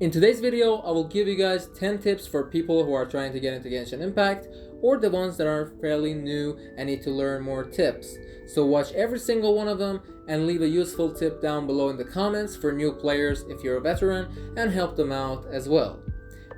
In today's video, I will give you guys 10 tips for people who are trying to get into Genshin Impact, or the ones that are fairly new and need to learn more tips. So watch every single one of them and leave a useful tip down below in the comments for new players if you're a veteran, and help them out as well.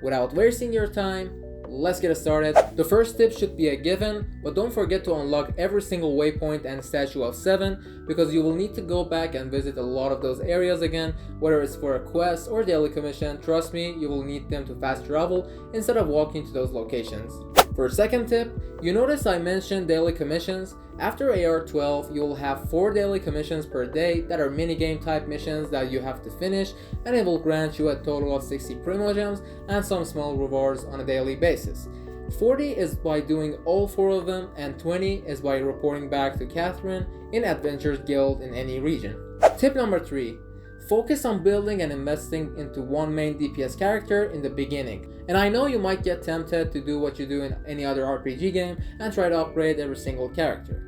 Without wasting your time, let's get started. The first tip should be a given, but don't forget to unlock every single waypoint and statue of 7, because you will need to go back and visit a lot of those areas again, whether it's for a quest or daily commission. Trust me, you will need them to fast travel instead of walking to those locations. For a second tip, you notice I mentioned daily commissions. After AR 12, you will have 4 daily commissions per day that are minigame type missions that you have to finish, and it will grant you a total of 60 primo gems and some small rewards on a daily basis. 40 is by doing all 4 of them, and 20 is by reporting back to Catherine in Adventures Guild in any region. Tip number 3. Focus on building and investing into one main DPS character in the beginning. And I know you might get tempted to do what you do in any other RPG game and try to upgrade every single character.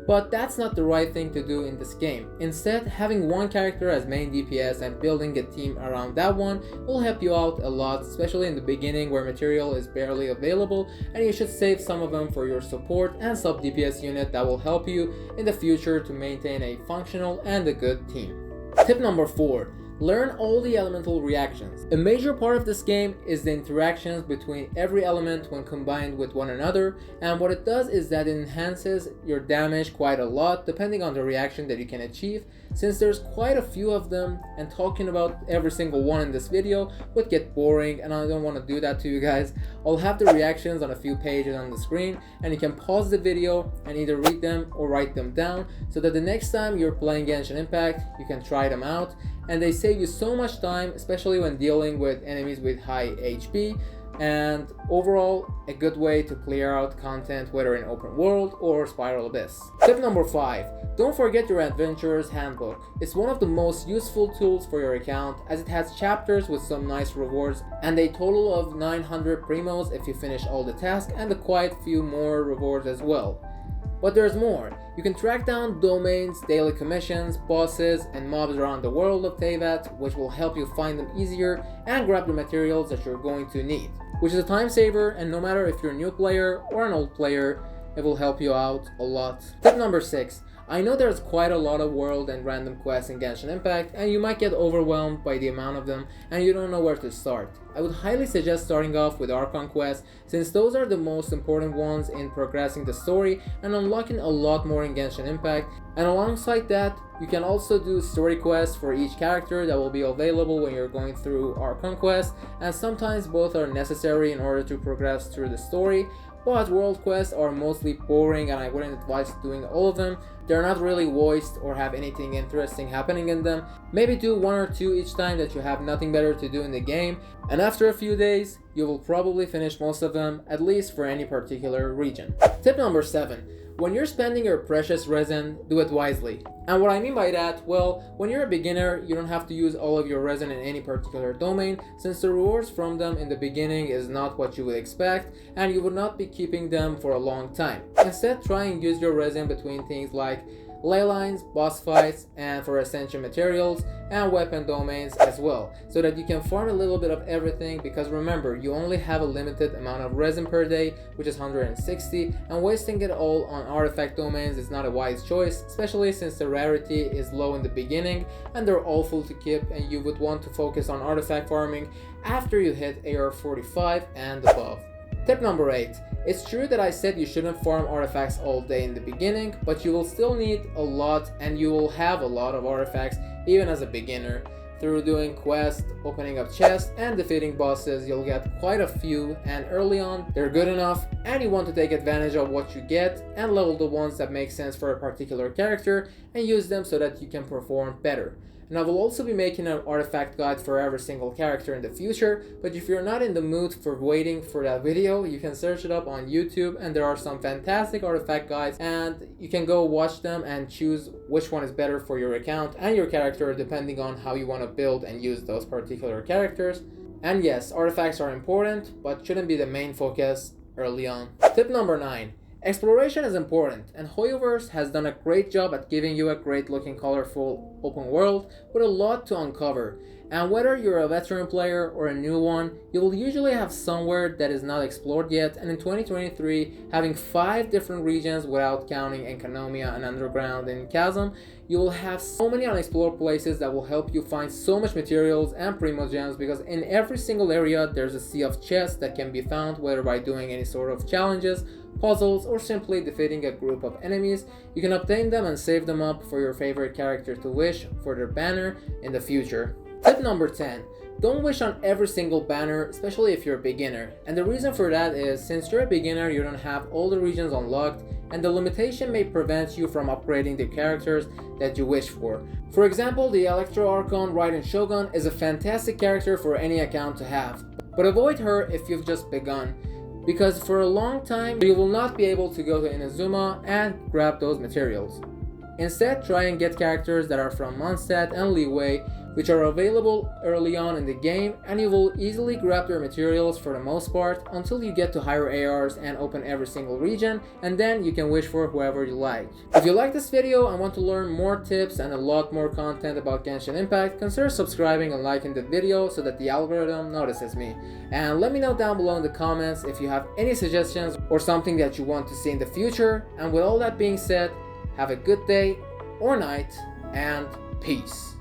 But that's not the right thing to do in this game. Instead, having one character as main DPS and building a team around that one will help you out a lot, especially in the beginning where material is barely available, and you should save some of them for your support and sub DPS unit that will help you in the future to maintain a functional and a good team. Tip number 4. Learn all the elemental reactions. A major part of this game is the interactions between every element when combined with one another, and what it does is that it enhances your damage quite a lot depending on the reaction that you can achieve, since there's quite a few of them, and talking about every single one in this video would get boring and I don't want to do that to you guys. I'll have the reactions on a few pages on the screen, and you can pause the video and either read them or write them down so that the next time you're playing Genshin Impact you can try them out, and they save you so much time, especially when dealing with enemies with high HP, and overall a good way to clear out content whether in open world or Spiral Abyss. Tip number 5. Don't forget your Adventurer's Handbook. It's one of the most useful tools for your account, as it has chapters with some nice rewards and a total of 900 primos if you finish all the tasks, and a quite few more rewards as well. But there's more. You can track down domains, daily commissions, bosses, and mobs around the world of Teyvat, which will help you find them easier and grab the materials that you're going to need, which is a time saver, and no matter if you're a new player or an old player, it will help you out a lot. Tip number 6. I know there's quite a lot of world and random quests in Genshin Impact, and you might get overwhelmed by the amount of them and you don't know where to start. I would highly suggest starting off with archon quests, since those are the most important ones in progressing the story and unlocking a lot more in Genshin Impact. And alongside that, you can also do story quests for each character that will be available when you're going through archon quests, and sometimes both are necessary in order to progress through the story. But world quests are mostly boring and I wouldn't advise doing all of them. They're not really voiced or have anything interesting happening in them. Maybe do 1 or 2 each time that you have nothing better to do in the game, and after a few days you will probably finish most of them, at least for any particular region. Tip number 7. When you're spending your precious resin, do it wisely. And what I mean by that, well, when you're a beginner, you don't have to use all of your resin in any particular domain, since the rewards from them in the beginning is not what you would expect, and you would not be keeping them for a long time. Instead, try and use your resin between things like ley lines, boss fights, and for ascension materials and weapon domains as well, so that you can farm a little bit of everything, because remember, you only have a limited amount of resin per day, which is 160, and wasting it all on artifact domains is not a wise choice, especially since the rarity is low in the beginning and they're awful to keep, and you would want to focus on artifact farming after you hit AR 45 and above. Tip number 8. It's true that I said you shouldn't farm artifacts all day in the beginning, but you will still need a lot, and you will have a lot of artifacts even as a beginner. Through doing quests, opening up chests, and defeating bosses, you'll get quite a few, and early on they're good enough, and you want to take advantage of what you get and level the ones that make sense for a particular character and use them so that you can perform better. And I will also be making an artifact guide for every single character in the future, but if you're not in the mood for waiting for that video, you can search it up on YouTube, and there are some fantastic artifact guides, and you can go watch them and choose which one is better for your account and your character depending on how you want to build and use those particular characters. And yes, artifacts are important, but shouldn't be the main focus early on. Tip number 9. Exploration is important, and Hoyoverse has done a great job at giving you a great looking colorful open world with a lot to uncover. And whether you're a veteran player or a new one, you will usually have somewhere that is not explored yet, and in 2023, having 5 different regions without counting Enkanomiya and Underground and Chasm, you will have so many unexplored places that will help you find so much materials and primo gems, because in every single area there's a sea of chests that can be found, whether by doing any sort of challenges, puzzles, or simply defeating a group of enemies. You can obtain them and save them up for your favorite character to wish for their banner in the future. Tip number 10. Don't wish on every single banner, especially if you're a beginner. And the reason for that is, since you're a beginner, you don't have all the regions unlocked, and the limitation may prevent you from upgrading the characters that you wish for. For example, the Electro Archon Raiden Shogun is a fantastic character for any account to have, but avoid her if you've just begun, because for a long time you will not be able to go to Inazuma and grab those materials. Instead, try and get characters that are from Mondstadt and Leeway, which are available early on in the game, and you will easily grab their materials for the most part until you get to higher ARs and open every single region, and then you can wish for whoever you like. If you like this video and want to learn more tips and a lot more content about Genshin Impact, consider subscribing and liking the video so that the algorithm notices me. And let me know down below in the comments if you have any suggestions or something that you want to see in the future. And with all that being said, have a good day or night, and peace.